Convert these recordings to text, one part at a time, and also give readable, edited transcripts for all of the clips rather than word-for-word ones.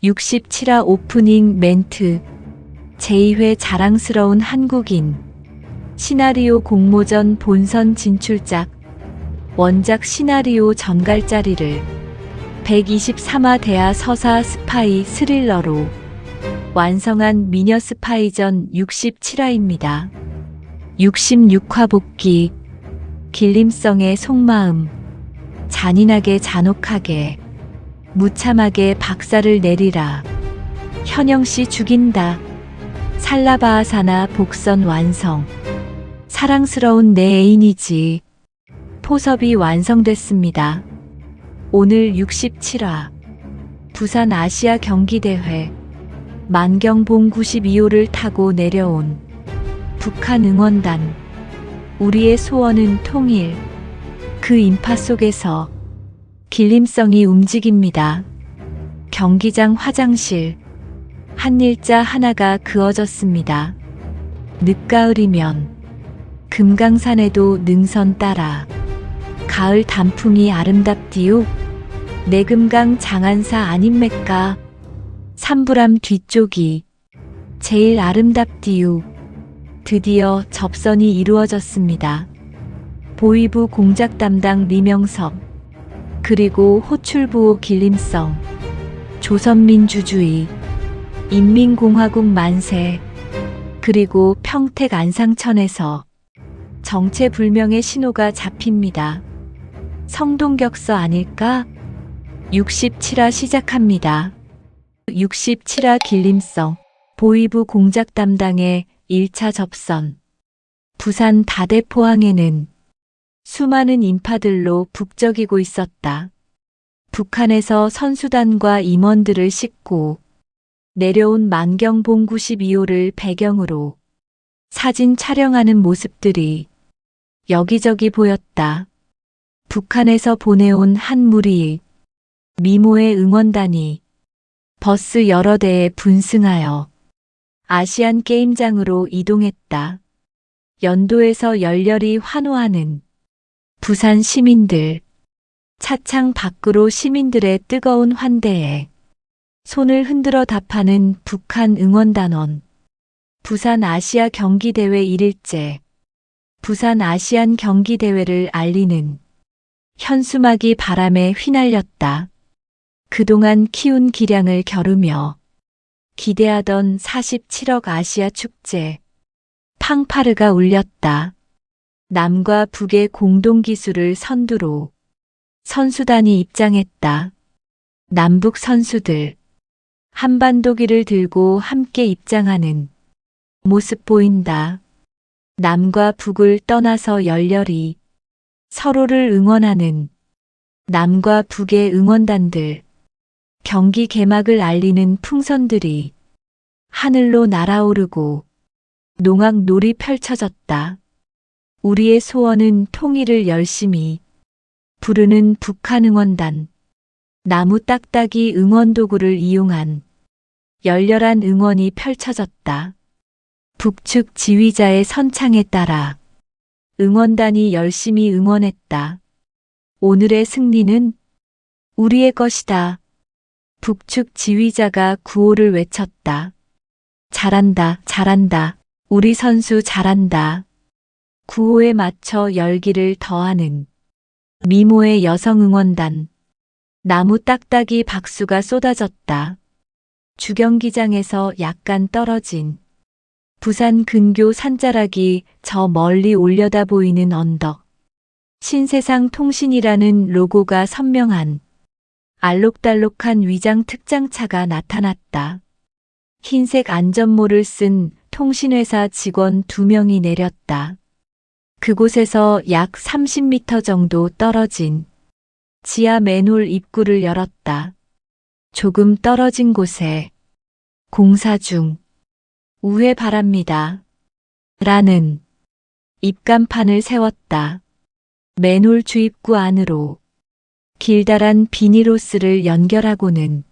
67화 오프닝 멘트. 제2회 자랑스러운 한국인. 시나리오 공모전 본선 진출작. 원작 시나리오 전갈짜리를 123화 대하 서사 스파이 스릴러로 완성한 미녀 스파이전 67화입니다. 66화 복귀. 길림성의 속마음. 잔인하게 잔혹하게 무참하게 박살을 내리라. 현영씨 죽인다. 살라바아사나 복선 완성. 사랑스러운 내 애인이지. 포섭이 완성됐습니다. 오늘 67화 부산 아시아 경기대회 만경봉 92호를 타고 내려온 북한 응원단. 우리의 소원은 통일. 그 인파 속에서 길림성이 움직입니다. 경기장 화장실. 한 일자 하나가 그어졌습니다. 늦가을이면 금강산에도 능선 따라 가을 단풍이 아름답디요. 내금강 장안사 아님맥까. 삼부람 뒤쪽이 제일 아름답디요. 드디어 접선이 이루어졌습니다. 보위부 공작 담당 리명섭, 그리고 호출부호 길림성, 조선민주주의, 인민공화국 만세, 그리고 평택 안상천에서 정체불명의 신호가 잡힙니다. 성동격서 아닐까? 67화 시작합니다. 67화 길림성, 보위부 공작 담당의 1차 접선. 부산 다대포항에는 수많은 인파들로 북적이고 있었다. 북한에서 선수단과 임원들을 싣고 내려온 만경봉 92호를 배경으로 사진 촬영하는 모습들이 여기저기 보였다. 북한에서 보내온 한 무리 미모의 응원단이 버스 여러 대에 분승하여 아시안 게임장으로 이동했다. 연도에서 열렬히 환호하는 부산 시민들. 차창 밖으로 시민들의 뜨거운 환대에 손을 흔들어 답하는 북한 응원단원. 부산 아시아 경기대회 1일째. 부산 아시안 경기대회를 알리는 현수막이 바람에 휘날렸다. 그동안 키운 기량을 겨루며 기대하던 47억 아시아 축제. 팡파르가 울렸다. 남과 북의 공동기술을 선두로 선수단이 입장했다. 남북 선수들 한반도기를 들고 함께 입장하는 모습 보인다. 남과 북을 떠나서 열렬히 서로를 응원하는 남과 북의 응원단들. 경기 개막을 알리는 풍선들이 하늘로 날아오르고 농악놀이 펼쳐졌다. 우리의 소원은 통일을 열심히 부르는 북한 응원단. 나무 딱딱이 응원도구를 이용한 열렬한 응원이 펼쳐졌다. 북측 지휘자의 선창에 따라 응원단이 열심히 응원했다. 오늘의 승리는 우리의 것이다. 북측 지휘자가 구호를 외쳤다. 잘한다, 잘한다. 우리 선수 잘한다. 구호에 맞춰 열기를 더하는 미모의 여성 응원단. 나무 딱딱이 박수가 쏟아졌다. 주경기장에서 약간 떨어진 부산 근교 산자락이 저 멀리 올려다 보이는 언덕. 신세상 통신이라는 로고가 선명한 알록달록한 위장 특장차가 나타났다. 흰색 안전모를 쓴 통신회사 직원 2명이 내렸다. 그곳에서 약 30m 정도 떨어진 지하 맨홀 입구를 열었다. 조금 떨어진 곳에 공사 중. 우회 바랍니다. 라는 입간판을 세웠다. 맨홀 주입구 안으로 길다란 비닐호스를 연결하고는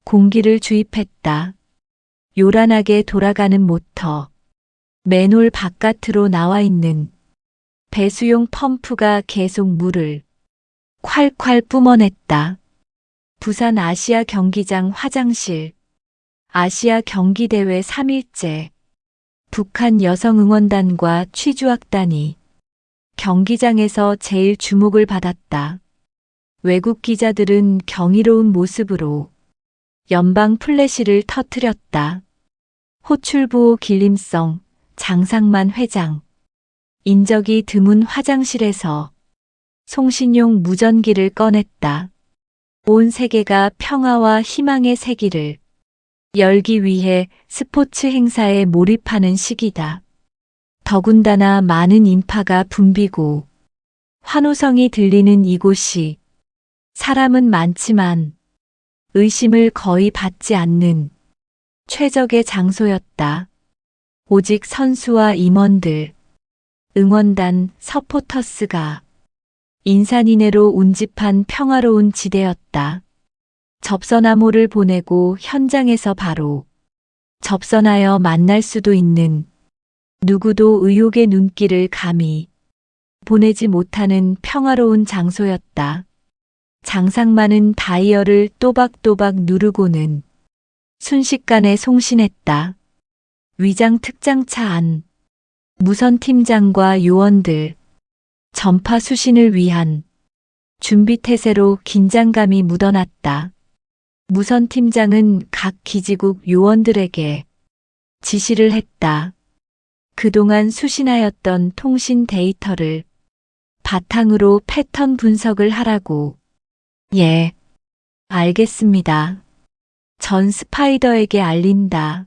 공기를 주입했다. 요란하게 돌아가는 모터. 맨홀 바깥으로 나와 있는 배수용 펌프가 계속 물을 콸콸 뿜어냈다. 부산 아시아 경기장 화장실. 아시아 경기대회 3일째. 북한 여성응원단과 취주학단이 경기장에서 제일 주목을 받았다. 외국 기자들은 경이로운 모습으로 연방 플래시를 터뜨렸다. 호출부 길림성, 장상만 회장. 인적이 드문 화장실에서 송신용 무전기를 꺼냈다. 온 세계가 평화와 희망의 세기를 열기 위해 스포츠 행사에 몰입하는 시기다. 더군다나 많은 인파가 붐비고 환호성이 들리는 이곳이 사람은 많지만 의심을 거의 받지 않는 최적의 장소였다. 오직 선수와 임원들, 응원단, 서포터스가 인산인해로 운집한 평화로운 지대였다. 접선암호를 보내고 현장에서 바로 접선하여 만날 수도 있는 누구도 의혹의 눈길을 감히 보내지 못하는 평화로운 장소였다. 장상만은 다이얼을 또박또박 누르고는 순식간에 송신했다. 위장 특장차 안, 무선팀장과 요원들, 전파 수신을 위한 준비태세로 긴장감이 묻어났다. 무선팀장은 각 기지국 요원들에게 지시를 했다. 그동안 수신하였던 통신 데이터를 바탕으로 패턴 분석을 하라고. 예, 알겠습니다. 전 스파이더에게 알린다.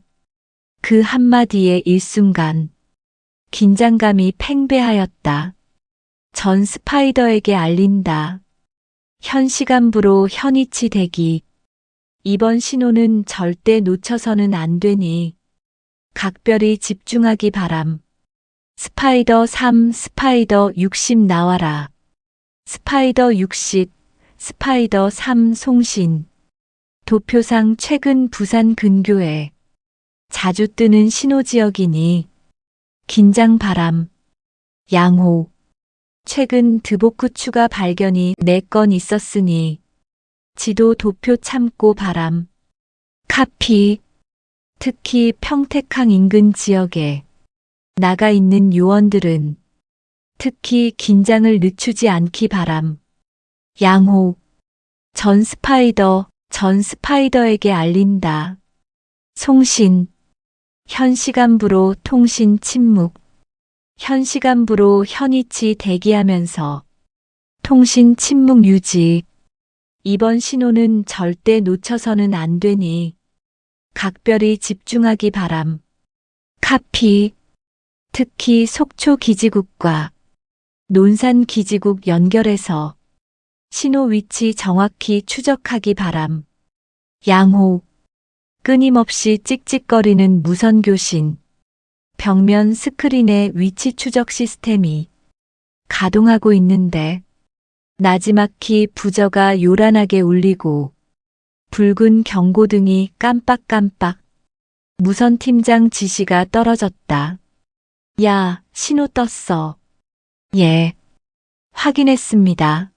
그 한마디에 일순간 긴장감이 팽배하였다. 전 스파이더에게 알린다. 현 시간부로 현이치 대기. 이번 신호는 절대 놓쳐서는 안 되니 각별히 집중하기 바람. 스파이더 3, 스파이더 60 나와라. 스파이더 60, 스파이더 3 송신. 도표상 최근 부산 근교에 자주 뜨는 신호지역이니 긴장 바람. 양호. 최근 드보크 추가 발견이 4건 있었으니 지도 도표 참고 바람. 카피. 특히 평택항 인근 지역에 나가 있는 요원들은 특히 긴장을 늦추지 않기 바람. 양호. 전 스파이더에게 알린다. 송신. 현 시간부로 통신 침묵. 현 시간부로 현이치 대기하면서 통신 침묵 유지. 이번 신호는 절대 놓쳐서는 안 되니 각별히 집중하기 바람. 카피. 특히 속초 기지국과 논산 기지국 연결해서 신호 위치 정확히 추적하기 바람. 양호. 끊임없이 찍찍거리는 무선 교신. 벽면 스크린의 위치 추적 시스템이 가동하고 있는데 나지막히 부저가 요란하게 울리고 붉은 경고등이 깜빡깜빡. 무선팀장 지시가 떨어졌다. 야, 신호 떴어. 예. 확인했습니다.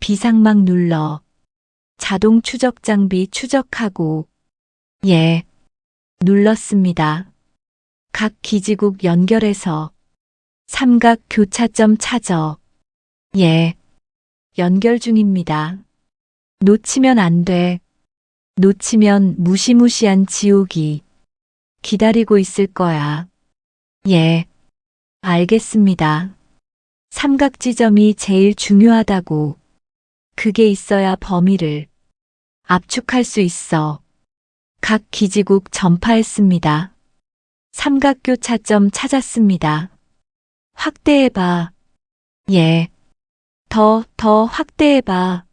비상막 눌러. 자동 추적 장비 추적하고. 예. 눌렀습니다. 각 기지국 연결해서 삼각 교차점 찾어. 예. 연결 중입니다. 놓치면 안 돼. 놓치면 무시무시한 지옥이 기다리고 있을 거야. 예. 알겠습니다. 삼각 지점이 제일 중요하다고. 그게 있어야 범위를 압축할 수 있어. 각 기지국 전파했습니다. 삼각교차점 찾았습니다. 확대해봐. 예. 더 확대해봐.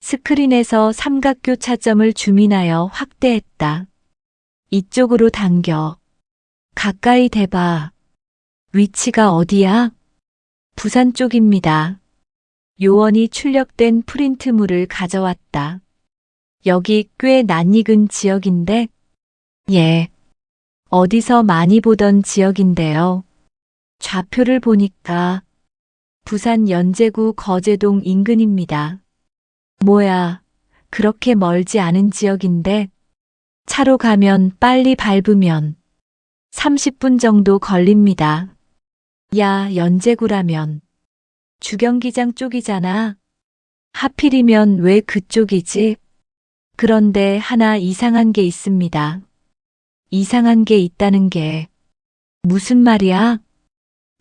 스크린에서 삼각교차점을 줌인하여 확대했다. 이쪽으로 당겨. 가까이 대봐. 위치가 어디야? 부산 쪽입니다. 요원이 출력된 프린트물을 가져왔다. 여기 꽤 낯익은 지역인데? 예. 어디서 많이 보던 지역인데요. 좌표를 보니까 부산 연제구 거제동 인근입니다. 뭐야, 그렇게 멀지 않은 지역인데 차로 가면 빨리 밟으면 30분 정도 걸립니다. 야, 연제구라면 주경기장 쪽이잖아. 하필이면 왜 그쪽이지? 그런데 하나 이상한 게 있습니다. 이상한 게 있다는 게 무슨 말이야?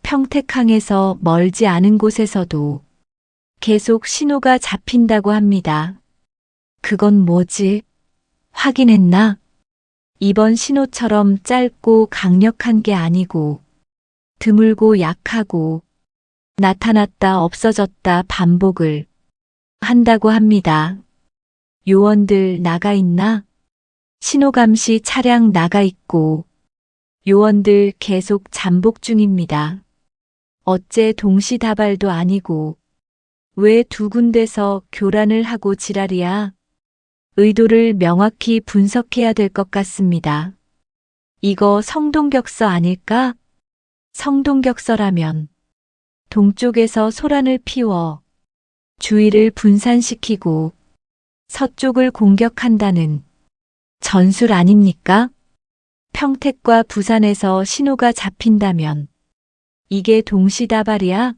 평택항에서 멀지 않은 곳에서도 계속 신호가 잡힌다고 합니다. 그건 뭐지? 확인했나? 이번 신호처럼 짧고 강력한 게 아니고 드물고 약하고 나타났다 없어졌다 반복을 한다고 합니다. 요원들 나가 있나? 신호감시 차량 나가 있고 요원들 계속 잠복 중입니다. 어째 동시다발도 아니고 왜 두 군데서 교란을 하고 지랄이야? 의도를 명확히 분석해야 될 것 같습니다. 이거 성동격서 아닐까? 성동격서라면 동쪽에서 소란을 피워 주의를 분산시키고 서쪽을 공격한다는 전술 아닙니까? 평택과 부산에서 신호가 잡힌다면 이게 동시다발이야?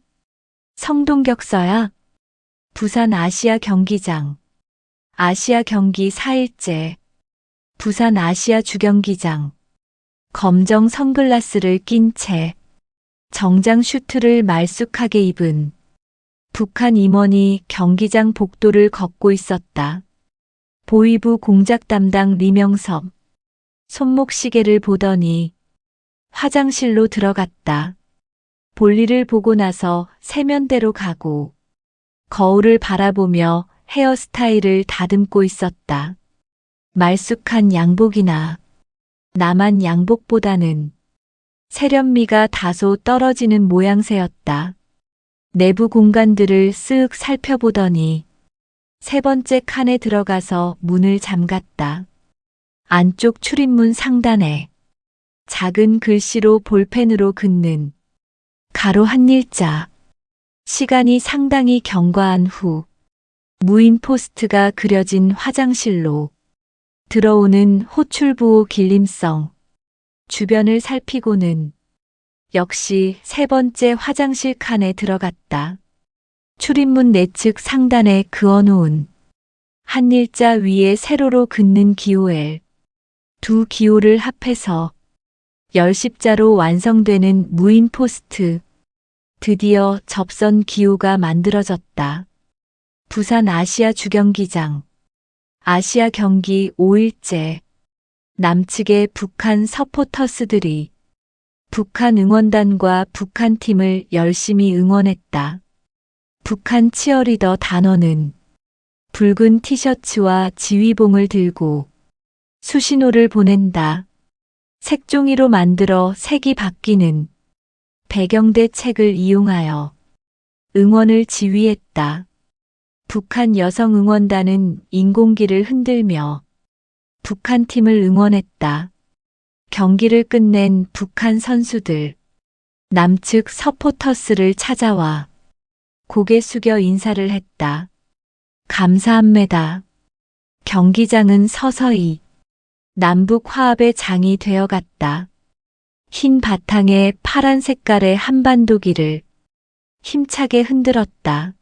성동격서야? 부산 아시아 경기장, 아시아 경기 4일째, 부산 아시아 주경기장, 검정 선글라스를 낀 채 정장 슈트를 말쑥하게 입은 북한 임원이 경기장 복도를 걷고 있었다. 보위부 공작 담당 리명섭, 손목시계를 보더니 화장실로 들어갔다. 볼일을 보고 나서 세면대로 가고 거울을 바라보며 헤어스타일을 다듬고 있었다. 말쑥한 양복이나 남한 양복보다는 세련미가 다소 떨어지는 모양새였다. 내부 공간들을 쓱 살펴보더니 세 번째 칸에 들어가서 문을 잠갔다. 안쪽 출입문 상단에 작은 글씨로 볼펜으로 긋는 가로 한 일자. 시간이 상당히 경과한 후 무인 포스트가 그려진 화장실로 들어오는 호출부호 길림성. 주변을 살피고는 역시 세 번째 화장실 칸에 들어갔다. 출입문 내측 상단에 그어놓은 한 일자 위에 세로로 긋는 기호엘. 두 기호를 합해서 10십자로 완성되는 무인 포스트. 드디어 접선 기호가 만들어졌다. 부산 아시아 주경기장. 아시아 경기 5일째. 남측의 북한 서포터스들이 북한 응원단과 북한 팀을 열심히 응원했다. 북한 치어리더 단원은 붉은 티셔츠와 지휘봉을 들고 수신호를 보낸다. 색종이로 만들어 색이 바뀌는 배경대 책을 이용하여 응원을 지휘했다. 북한 여성 응원단은 인공기를 흔들며 북한 팀을 응원했다. 경기를 끝낸 북한 선수들, 남측 서포터스를 찾아와 고개 숙여 인사를 했다. 감사합니다. 경기장은 서서히 남북 화합의 장이 되어갔다. 흰 바탕에 파란 색깔의 한반도기를 힘차게 흔들었다.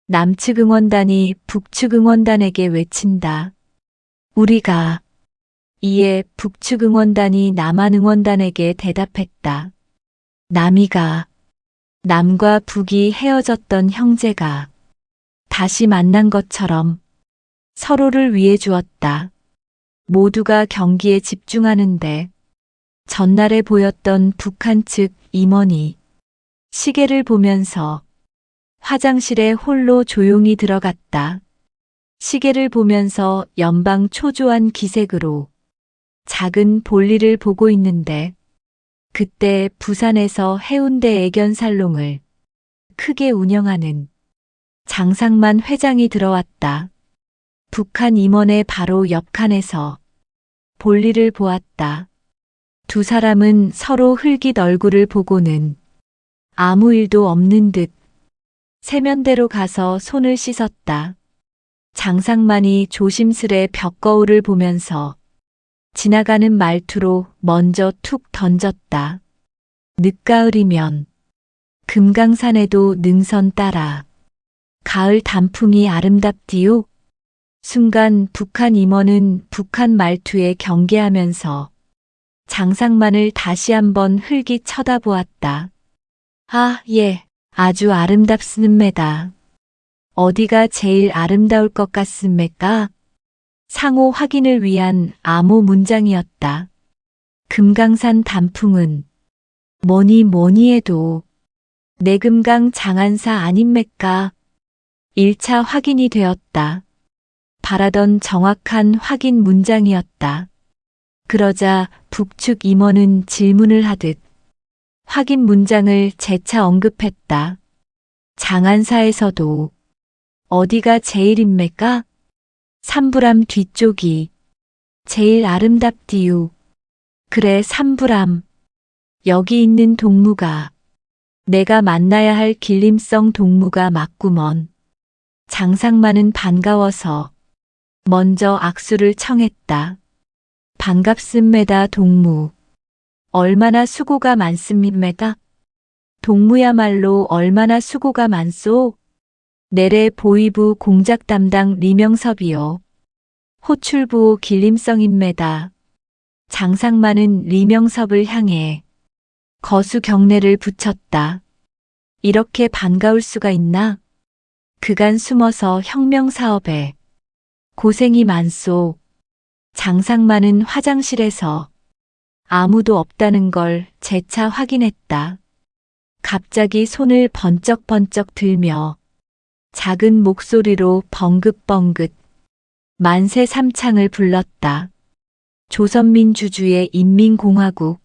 남측 응원단이 북측 응원단에게 외친다. 우리가. 이에 북측 응원단이 남한 응원단에게 대답했다. 남이가. 남과 북이 헤어졌던 형제가 다시 만난 것처럼 서로를 위해 주었다. 모두가 경기에 집중하는데 전날에 보였던 북한 측 임원이 시계를 보면서 화장실에 홀로 조용히 들어갔다. 시계를 보면서 연방 초조한 기색으로 작은 볼일을 보고 있는데 그때 부산에서 해운대 애견살롱을 크게 운영하는 장상만 회장이 들어왔다. 북한 임원의 바로 옆 칸에서 볼일을 보았다. 두 사람은 서로 흘깃 얼굴을 보고는 아무 일도 없는 듯 세면대로 가서 손을 씻었다. 장상만이 조심스레 벽거울을 보면서 지나가는 말투로 먼저 툭 던졌다. 늦가을이면 금강산에도 능선 따라 가을 단풍이 아름답디요. 순간 북한 임원은 북한 말투에 경계하면서 장상만을 다시 한번 흘기 쳐다보았다. 아, 예, 아주 아름답습니다. 어디가 제일 아름다울 것 같습니까? 상호 확인을 위한 암호 문장이었다. 금강산 단풍은 뭐니 뭐니 해도 내금강 장안사 아닙니까? 1차 확인이 되었다. 바라던 정확한 확인 문장이었다. 그러자 북측 임원은 질문을 하듯 확인 문장을 재차 언급했다. 장안사에서도 어디가 제일입니까? 삼불암 뒤쪽이 제일 아름답디요. 그래, 삼불암. 여기 있는 동무가 내가 만나야 할 길림성 동무가 맞구먼. 장상만은 반가워서 먼저 악수를 청했다. 반갑습니다, 동무. 얼마나 수고가 많습니까? 동무야말로 얼마나 수고가 많소? 내래 보위부 공작 담당 리명섭이요. 호출부 길림성입니다. 장상만은 리명섭을 향해 거수 경례를 붙였다. 이렇게 반가울 수가 있나? 그간 숨어서 혁명사업에 고생이 많소. 장상만은 화장실에서 아무도 없다는 걸 재차 확인했다. 갑자기 손을 번쩍번쩍 들며 작은 목소리로 벙긋벙긋 만세 삼창을 불렀다. 조선민주주의 인민공화국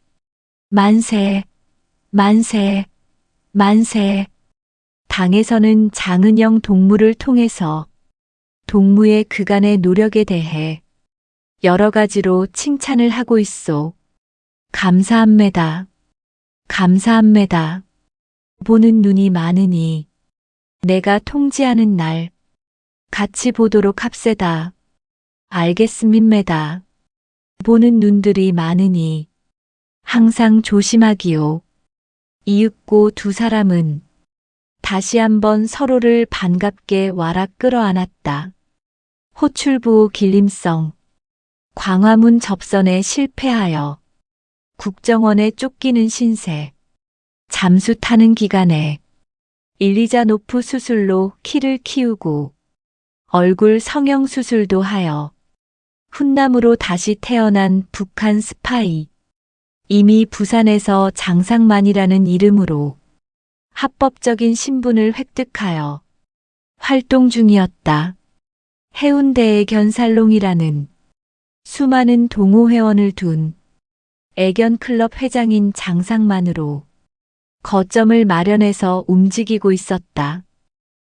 만세, 만세, 만세. 당에서는 장은영 동무를 통해서 동무의 그간의 노력에 대해 여러 가지로 칭찬을 하고 있소. 감사합니다. 감사합니다. 보는 눈이 많으니 내가 통지하는 날 같이 보도록 합세다. 알겠습니다. 보는 눈들이 많으니 항상 조심하기요. 이윽고 두 사람은 다시 한번 서로를 반갑게 와라 끌어안았다. 호출부 길림성 광화문 접선에 실패하여 국정원에 쫓기는 신세. 잠수 타는 기간에 일리자노프 수술로 키를 키우고 얼굴 성형 수술도 하여 훈남으로 다시 태어난 북한 스파이. 이미 부산에서 장상만이라는 이름으로 합법적인 신분을 획득하여 활동 중이었다. 해운대의 견살롱이라는 수많은 동호회원을 둔 애견클럽 회장인 장상만으로 거점을 마련해서 움직이고 있었다.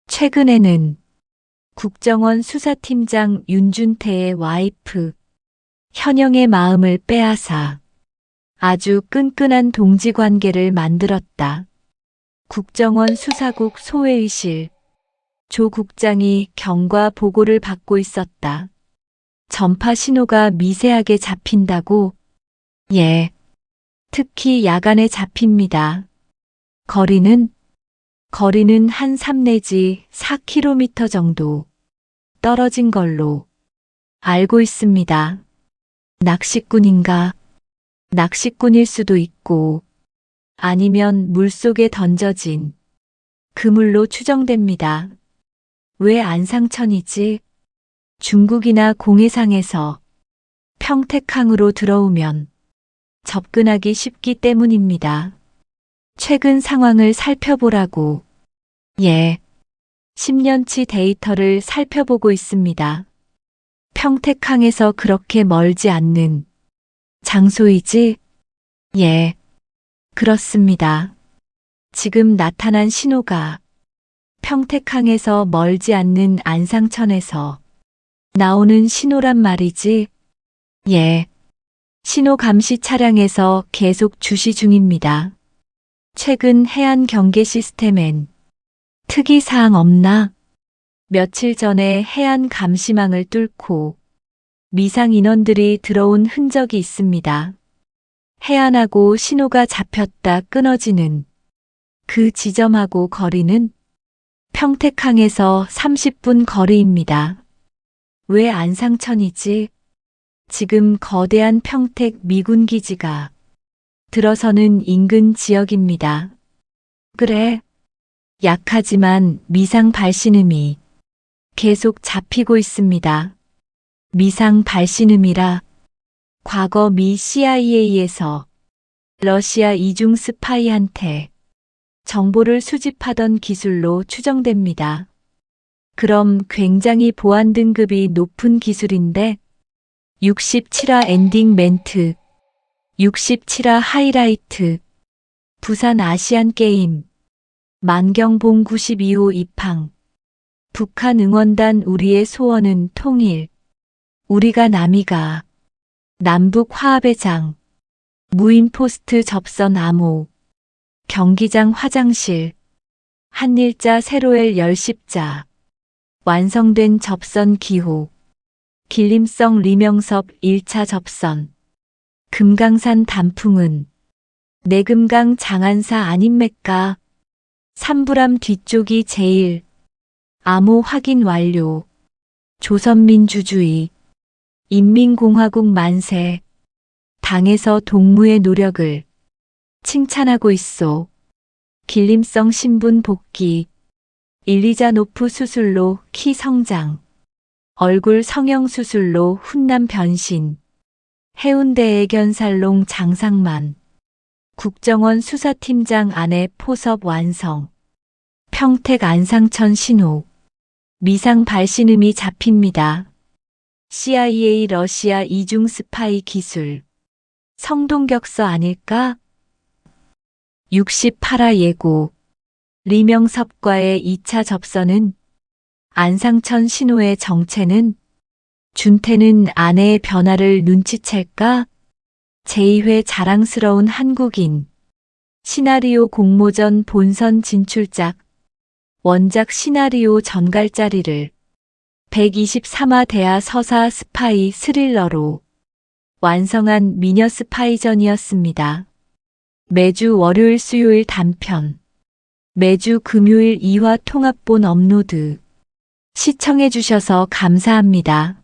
최근에는 국정원 수사팀장 윤준태의 와이프 현영의 마음을 빼앗아 아주 끈끈한 동지관계를 만들었다. 국정원 수사국 소회의실 조 국장이 경과 보고를 받고 있었다. 전파 신호가 미세하게 잡힌다고? 예. 특히 야간에 잡힙니다. 거리는 한 3 내지 4km 정도 떨어진 걸로 알고 있습니다. 낚시꾼인가? 낚시꾼일 수도 있고 아니면 물속에 던져진 그물로 추정됩니다. 왜 안상천이지? 중국이나 공해상에서 평택항으로 들어오면 접근하기 쉽기 때문입니다. 최근 상황을 살펴보라고. 예. 10년치 데이터를 살펴보고 있습니다. 평택항에서 그렇게 멀지 않는 장소이지? 예. 그렇습니다. 지금 나타난 신호가 평택항에서 멀지 않는 안상천에서 나오는 신호란 말이지? 예. 신호 감시 차량에서 계속 주시 중입니다. 최근 해안 경계 시스템엔 특이사항 없나? 며칠 전에 해안 감시망을 뚫고 미상 인원들이 들어온 흔적이 있습니다. 해안하고 신호가 잡혔다 끊어지는 그 지점하고 거리는 평택항에서 30분 거리입니다. 왜 안상천이지? 지금 거대한 평택 미군 기지가 들어서는 인근 지역입니다. 그래. 약하지만 미상 발신음이 계속 잡히고 있습니다. 미상 발신음이라 과거 미 CIA에서 러시아 이중 스파이한테 정보를 수집하던 기술로 추정됩니다. 그럼 굉장히 보안 등급이 높은 기술인데 67화 엔딩 멘트, 67화 하이라이트, 부산 아시안게임, 만경봉 92호 입항, 북한 응원단 우리의 소원은 통일, 우리가 남이가, 남북 화합의 장, 무인포스트 접선 암호, 경기장 화장실, 한일자 세로엘 열십자, 완성된 접선 기호, 길림성 리명섭 1차 접선, 금강산 단풍은 내금강 장안사 아님맥까? 삼부람 뒤쪽이 제일, 암호 확인 완료, 조선민주주의, 인민공화국 만세, 당에서 동무의 노력을 칭찬하고 있소. 길림성 신분 복귀, 일리자노프 수술로 키 성장, 얼굴 성형 수술로 훈남 변신, 해운대 애견살롱 장상만, 국정원 수사팀장 아내 포섭 완성, 평택 안상천 신호, 미상 발신음이 잡힙니다. CIA 러시아 이중 스파이 기술, 성동격서 아닐까? 68화 예고, 리명섭과의 2차 접선은 안상천 신호의 정체는 준태는 아내의 변화를 눈치챌까? 제2회 자랑스러운 한국인, 시나리오 공모전 본선 진출작, 원작 시나리오 전갈짜리를 123화 대하 서사 스파이 스릴러로 완성한 미녀 스파이전이었습니다. 매주 월요일 수요일 단편, 매주 금요일 2화 통합본 업로드. 시청해주셔서 감사합니다.